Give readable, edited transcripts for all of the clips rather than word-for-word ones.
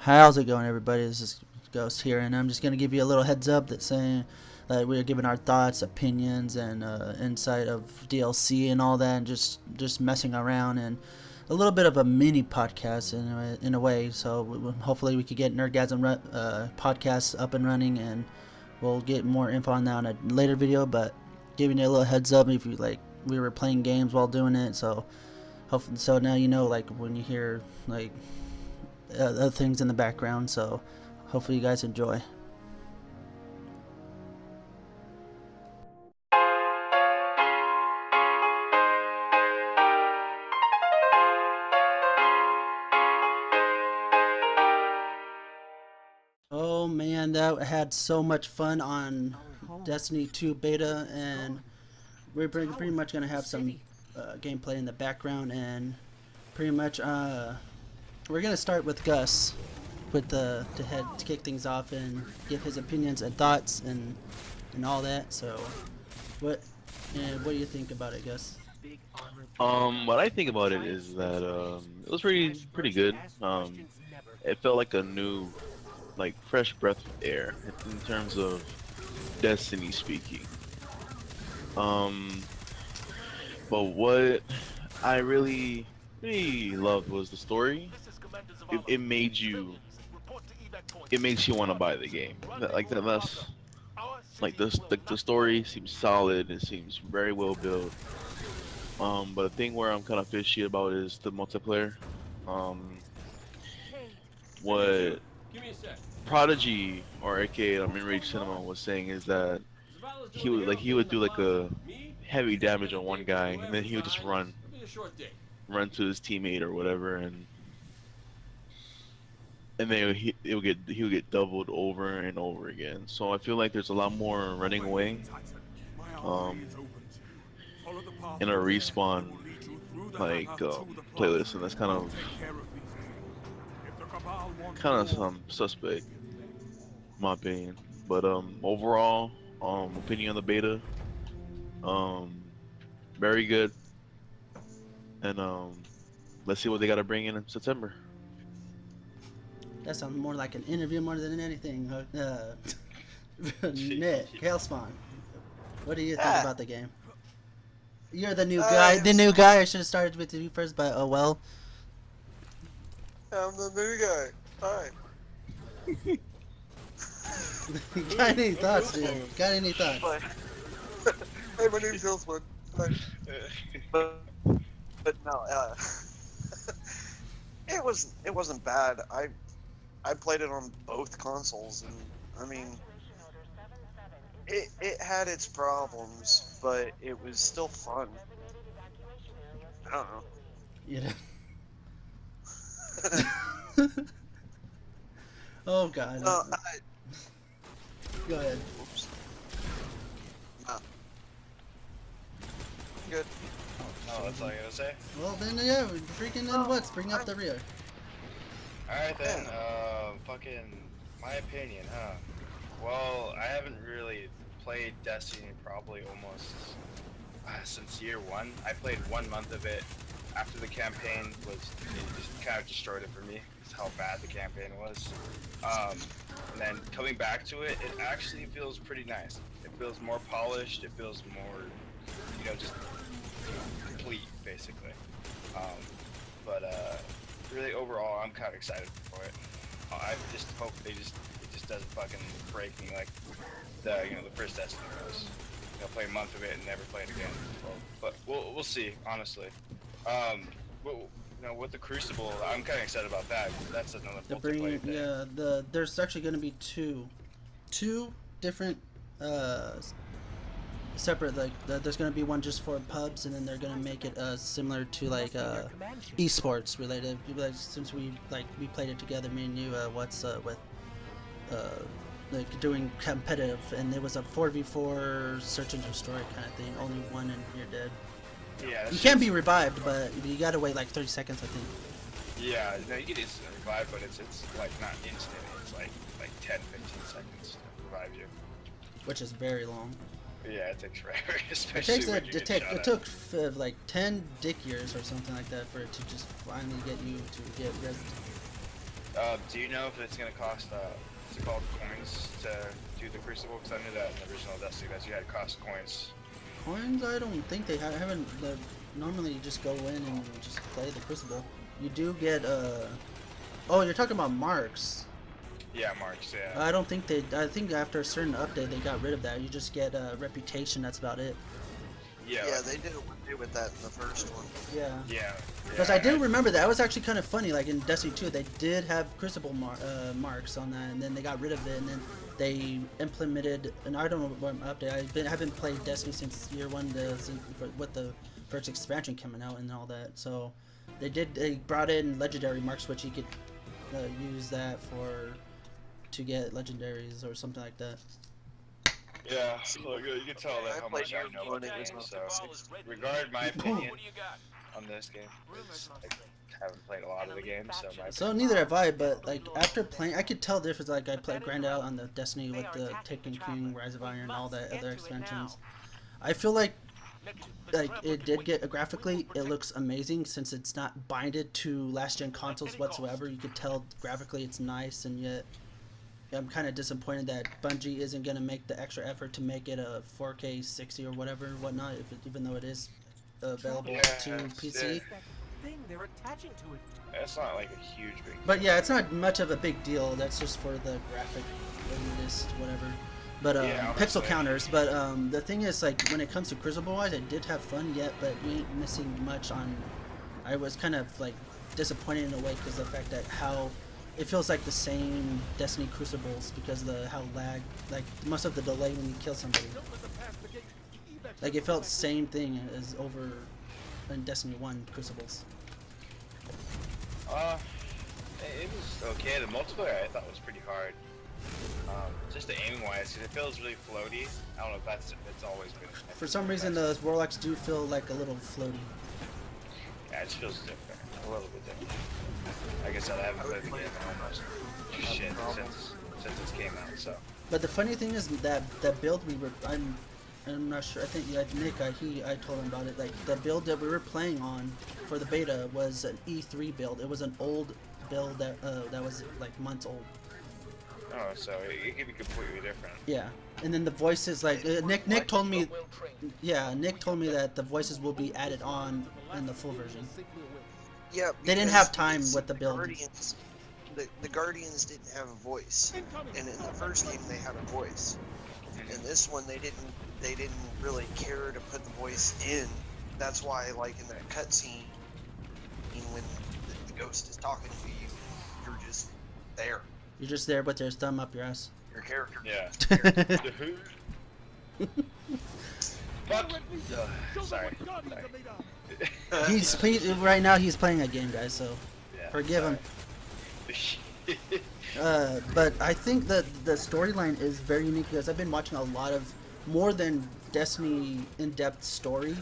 How's it going, everybody? This is Ghost here, and I'm just gonna give you a little heads up that saying that we're giving our thoughts, opinions, and insight of DLC and all that, and just messing around and a little bit of a mini podcast in a way. So hopefully we could get Nerdgasm podcast up and running, and we'll get more info on that in a later video. But giving you a little heads up if you like, we were playing games while doing it, so hopefully, so now you know like when you hear like other things in the background. So hopefully you guys enjoy. Oh man, that had so much fun on Destiny 2 beta, and we're pretty much gonna have some gameplay in the background, and pretty much we're gonna start with Gus with the to head to kick things off and give his opinions and thoughts and all that. So what what do you think about it, Gus? What I think about it is that it was pretty good. It felt like a new, like fresh breath of air in terms of Destiny speaking. Um, but what I really loved was the story. It made you, it makes you want to buy the game. Like that's like the story seems solid. It seems very well built. But the thing where I'm kind of fishy about is the multiplayer. Um, what Prodigy or aka Enraged Cinema was saying is that he would do like a heavy damage on one guy, and then he would just run to his teammate or whatever, and then he would get doubled over and over again. So I feel like there's a lot more running away, um, in a respawn like playlist, and that's kind of some suspect, in my opinion. But overall, opinion on the beta, um, very good, and let's see what they got to bring in September. That sounds more like an interview more than anything. Nick Hailspawn, what do you think Ah, about the game? You're the new guy. The new guy. I should have started with you first, but oh well. I'm the new guy. Hi. Got any thoughts, dude? Got any thoughts? Hi. Hey, my name's Hillsman. Hi. But, but no, it wasn't bad. I played it on both consoles, and I mean, it had its problems, but it was still fun. I don't know. Yeah. Oh god. No, Go ahead. oops. No. Good. Oh, that's all you gotta say? Well then, yeah, freaking then what's? Bring up the rear. Alright then, fucking, my opinion, huh? Well, I haven't really played Destiny probably almost since year one. I played 1 month of it after the campaign it just kind of destroyed it for me. It's how bad the campaign was. And then coming back to it, it actually feels pretty nice. It feels more polished, it feels more, just complete, basically. But really overall, I'm kind of excited for it. I just hope it just doesn't fucking break me like the first Destiny was. Play a month of it and never play it again. But we'll see, honestly. With the Crucible, I'm kind of excited about that. That's another multiplayer thing. There's actually going to be two different separate, like there's going to be one just for pubs, and then they're going to make it similar to like esports related, like since we played it together, me and you, with like doing competitive, and it was a 4v4 search and destroy kind of thing, only one and you're dead. Yeah, You can be revived, but you gotta wait like 30 seconds, I think. Yeah, no, you can instantly revive, but it's like not instant. It's like 10, 15 seconds to revive you. Which is very long. Yeah, it takes forever, It especially takes when you get shot it at. took like 10 dick years or something like that for it to just finally get you to get resident. Do you know if it's gonna cost what's it called, coins to do the Crucible? Because I knew that in the original Destiny that you had cost coins. Coins? I don't think they haven't. Normally, you just go in and just play the Crucible. You do get Oh, you're talking about marks. Yeah, marks. Yeah. I don't think they. I think after a certain update, they got rid of that. You just get reputation. That's about it. Yeah. Yeah, they did away with that in the first one. Yeah. Yeah. Because I do remember that. It was actually kind of funny. Like in Destiny 2, they did have Crucible marks on that, and then they got rid of it, and then they implemented. And I don't know what update. I haven't played Destiny since year one, with the first expansion coming out and all that. So they brought in legendary marks, which you could use that to get legendaries or something like that. Yeah. Look, you can tell that I how played much I know about the Year game. One, So, it was regard my opinion on this game. 'Cause I haven't played a lot of the games, so my So neither have I, but like after playing, I could tell the difference. Like I played grind out on the Destiny with the Taken King, Rise of Iron, and all that other expansions. I feel like it did get graphically, it looks amazing since it's not binded to last gen consoles whatsoever. You could tell graphically it's nice, and yet I'm kind of disappointed that Bungie isn't gonna make the extra effort to make it a 4K 60 or whatnot, even though it is available to PC. It's not like a huge big. But yeah, it's not much of a big deal. That's just for the graphic elitist, whatever. But Yeah, pixel honestly. counters. But the thing is, like when it comes to Crucible wise, I did have fun yet, but we ain't missing much on. I was kind of like disappointed in a way because the fact that how it feels like the same Destiny Crucibles because of how like most of the delay when you kill somebody. Like it felt same thing as over in Destiny 1 Crucibles. It was okay. The multiplayer I thought was pretty hard. Just the aiming wise, because it feels really floaty. I don't know if it's always been. For some reason, the Warlocks do feel like a little floaty. Yeah, it just feels different, a little bit different. Like I said, I haven't played the game in almost shit since it came out. So. But the funny thing is that build I'm not sure. I think Nick, I told him about it. Like the build that we were playing on for the beta was an E3 build. It was an old build that was like months old. Oh, so it could be completely different. Yeah, and then the voices like Nick told me. Yeah, Nick told me that the voices will be added on in the full version. Yeah, They didn't because have time it's with the build. Guardians, the Guardians didn't have a voice, and in the first game they had a voice. In this one, they didn't really care to put the voice in. That's why, like in that cutscene, when the ghost is talking to you, you're just there. You're just there with your thumb up your ass. Your character. Yeah. Fuck. Sorry. Right now he's playing a game, guys. So Yeah, forgive him. sorry. But I think that the storyline is very unique because I've been watching a lot of more than Destiny in-depth story,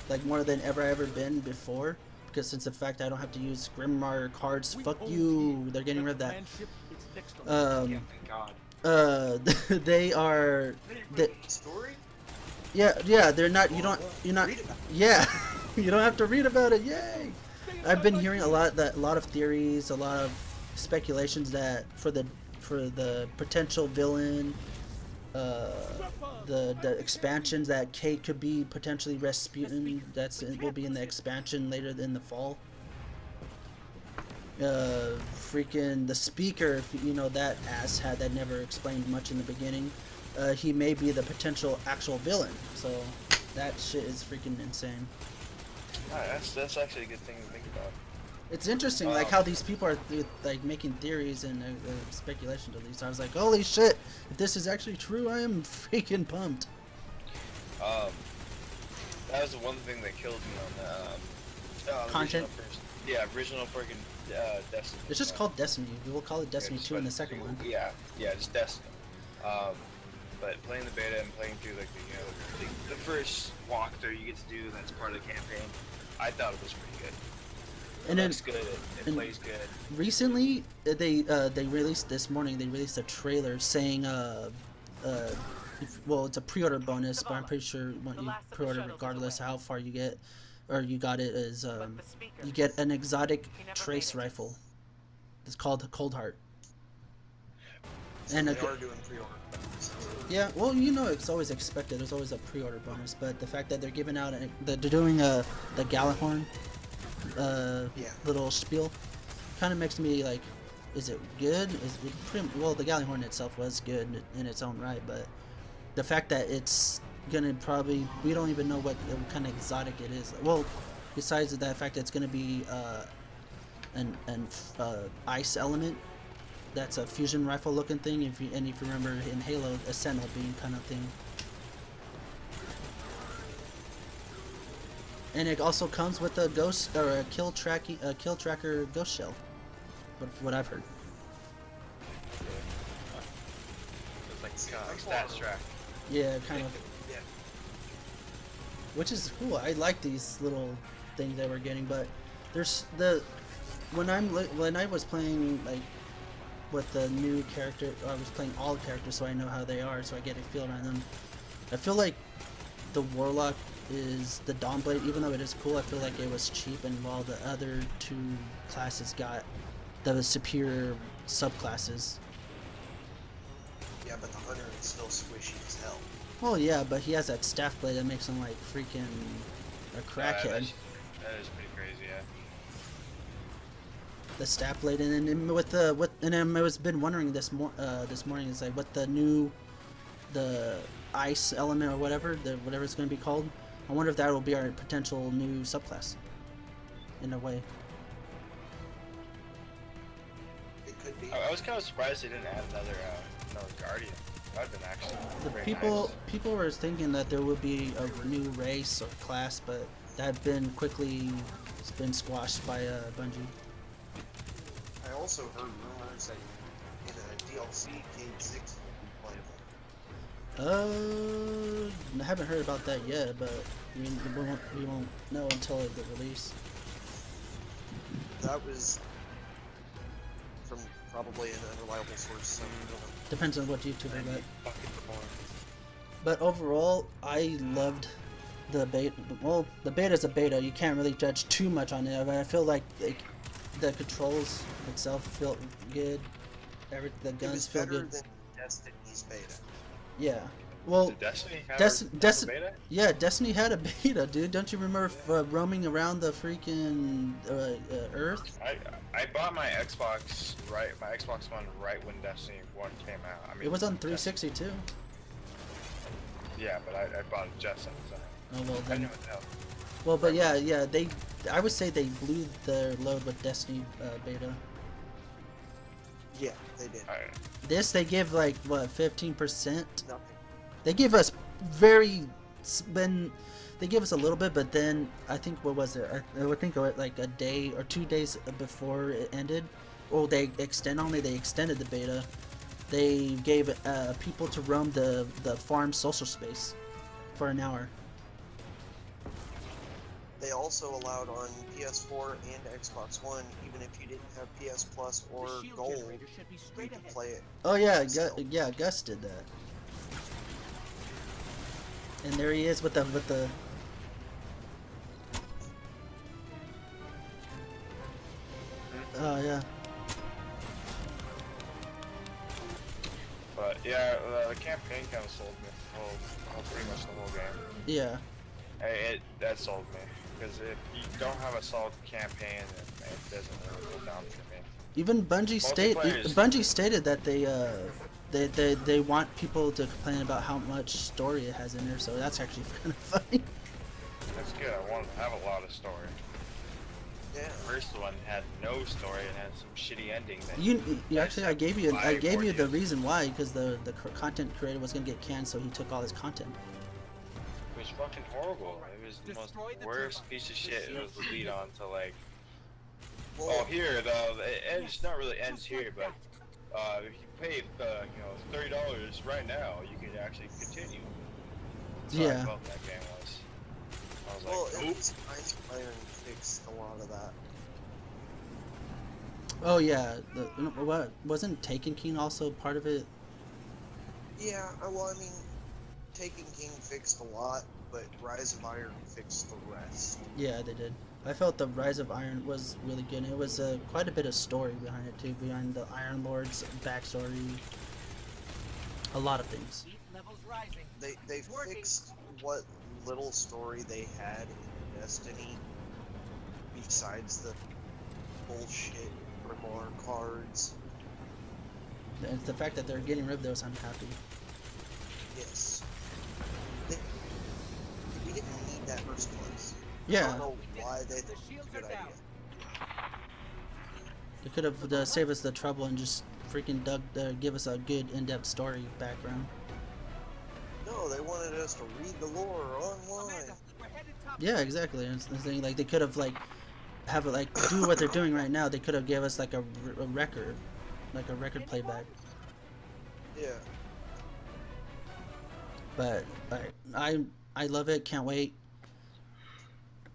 like more than ever been before. Because since the fact I don't have to use Grimoire cards, fuck you, they're getting rid of that. Yeah, thank God. They are. Story? Yeah, they're not. You're not. Read about Yeah, you don't have to read about it. Yay! I've been hearing a lot of theories, a lot of speculations that for the potential villain, the expansions that Kate could be potentially Rasputin. Will be in the expansion later in the fall. Freaking the speaker, you know, that asshat that never explained much in the beginning. He may be the potential actual villain. So that shit is freaking insane. Alright, that's actually a good thing to think about. It's interesting, like how these people are like making theories and speculations at least. I was like, holy shit! If this is actually true, I am freaking pumped. That was the one thing that killed me on the Content? original freaking Destiny. It's just called Destiny. We will call it Destiny 2 in the second one. Yeah, just Destiny. But playing the beta and playing through like the first walkthrough you get to do that's part of the campaign, I thought it was pretty good. And then Looks good. It plays good. recently, they released this morning. They released a trailer saying well, it's a pre-order bonus, but I'm pretty sure when you pre-order, regardless how far you get, or you got it, is you get an exotic trace rifle. It's called Cold Heart. So And they a- are doing pre-order bonuses. Yeah, well, you know, it's always expected. There's always a pre-order bonus, but the fact that they're giving out, that they're doing the Galahorn, Yeah. little spiel, kind of makes me like, is it good? Is it pretty, well, the Galahorn itself was good in its own right, but the fact that it's gonna probably, we don't even know what kind of exotic it is. Well, besides that fact that it's gonna be an ice element. That's a fusion rifle looking thing. If you remember in Halo, a sentinel beam kind of thing. And it also comes with a ghost or a kill tracker ghost shell. What I've heard. It's like stats track. Yeah, kind of. Yeah. Which is cool. I like these little things that we're getting, but there's when I was playing like with the new character, I was playing all the characters so I know how they are, so I get a feel around them. I feel like the Warlock is the Dawnblade, even though it is cool, I feel like it was cheap, and while the other two classes got the superior subclasses. Yeah, but the hunter is still squishy as hell. Well, yeah, but he has that staff blade that makes him like freaking a crackhead. That is pretty crazy, yeah. The staff blade, and then I was been wondering this morning is like what the ice element or whatever it's going to be called. I wonder if that will be our potential new subclass. In a way, It could be. I was kind of surprised they didn't add another guardian. That'd been actually the very people were thinking that there would be a new race or class, but that been quickly been squashed by Bungie. I also heard rumors that in a DLC, Cade 6 will be playable. I haven't heard about that yet, but we won't know until the release. That was from probably an unreliable source. So I don't know. Depends on what YouTuber, but. fucking porn. But overall, I loved the beta. Well, the beta's a beta. You can't really judge too much on it. But I feel like the controls itself feel good. The It was guns feel better good. than Destiny's beta. Yeah. Well, Did Destiny have Desti- a beta? yeah, Destiny had a beta, dude. Don't you remember roaming around the freaking Earth? I bought my Xbox One right when Destiny 1 came out. I mean, It was on 360 too. Yeah, but I bought it just at the time. Oh well, I then. knew it helped. Well, but yeah, I would say they blew their load with Destiny beta. Yeah, they did. This they give like what 15%. Nothing. They give us they give us a little bit, but then I think what was it? I would think like a day or 2 days before it ended. Oh, they extended the beta. They gave people to roam the farm social space for an hour. They also allowed on PS4 and Xbox One, even if you didn't have PS Plus or Gold, you could play it. Oh yeah, Still. Gus did that. And there he is with the Oh yeah. But yeah, the campaign kind of sold me pretty much the whole game. Yeah. That sold me, because if you don't have a solid campaign, it doesn't really go down for me. Even Bungie stated that they want people to complain about how much story it has in there, so that's actually kind of funny. That's good. I wanted to have a lot of story. Yeah. The first one had no story and had some shitty ending. That You actually I gave you the ordeals. reason why, because the content creator was gonna get canned, so he took all his content. It was fucking horrible. It was the most worst piece of shit. It was the lead on to like. Well, Oh, here it ends. Not really ends here, but if you pay $30 right now, you can actually continue. That's how I Yeah. felt that game was. I was well, like, it oop. was nice Iron fixed a lot of that. Oh yeah, what wasn't Taken King also part of it? Yeah, well, I mean, Taken King fixed a lot, but Rise of Iron fixed the rest. Yeah, they did. I felt the Rise of Iron was really good. It was quite a bit of story behind it too, behind the Iron Lord's backstory. A lot of things. They fixed what little story they had in Destiny, besides the bullshit Grimoire cards. And the fact that they're getting rid of those, I'm happy. Yes. We didn't need that first place. I Yeah, don't know why they think it's a good idea. they could have saved us the trouble and just freaking give us a good in-depth story background. No, they wanted us to read the lore online. Yeah, exactly. It's the thing. Like they could have have it do what they're doing right now. They could have gave us like a record, like a record playback. Yeah. But I love it. Can't wait.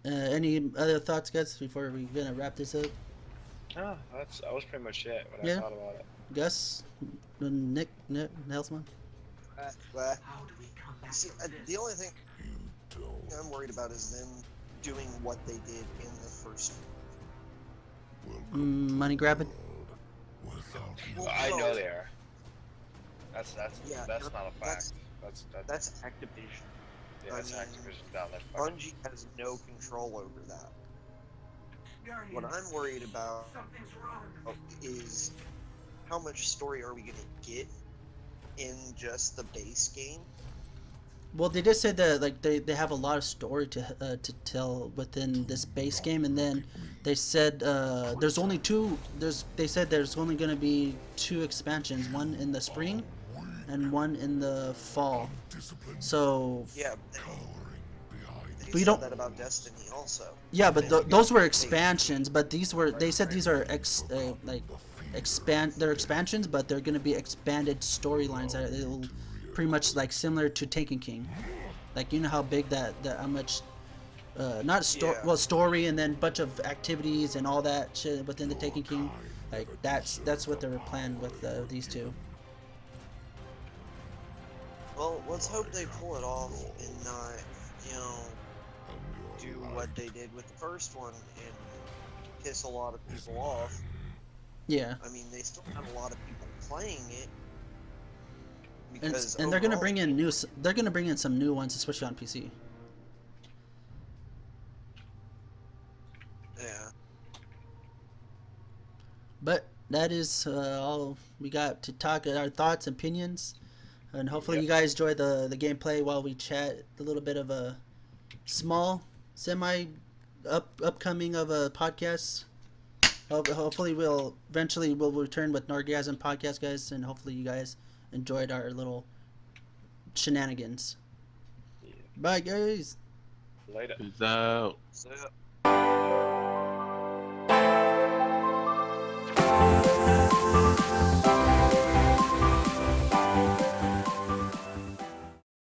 Any other thoughts, guys, before we're gonna wrap this up? No, that was pretty much it when Yeah. I thought about it. Gus, Nick, Nelsman. But, see, the only thing I'm worried about is them doing what they did in the first. Money grabbing. Well, I no, know they are. That's Yeah, not a fact. that's- That's That's Activision. yeah, that's I mean, Activision down that fucking. Bungie has no control over that. What I'm worried about is how much story are we going to get in just the base game? Well, they did say that they have a lot of story to tell within this base game, and then they said there's only two. They said there's only going to be 2 expansions, one in the spring, and one in the fall. So Yeah, they We said don't- that about Destiny also. yeah, but And those were they- expansions. But they said these are they're expansions, but they're going to be expanded storylines that it'll pretty much like similar to Taken King. Like you know how big how much not Yeah. story and then bunch of activities and all that shit within the Taken King. Like that's what they were planning with these 2. Well, let's hope they pull it off and not, do what they did with the first one and piss a lot of people off. Yeah. I mean, they still have a lot of people playing it. And, Because and they're gonna overall- bring in they're gonna bring in some new ones, especially on PC. Yeah. But that is all we got to talk. Our thoughts, opinions, and hopefully Yep. you guys enjoy the gameplay while we chat a little bit of a small, upcoming of a podcast. Hopefully we'll return with Nargasm podcast, guys, and hopefully you guys enjoyed our little shenanigans. Yeah. Bye, guys. Later. Peace out. So,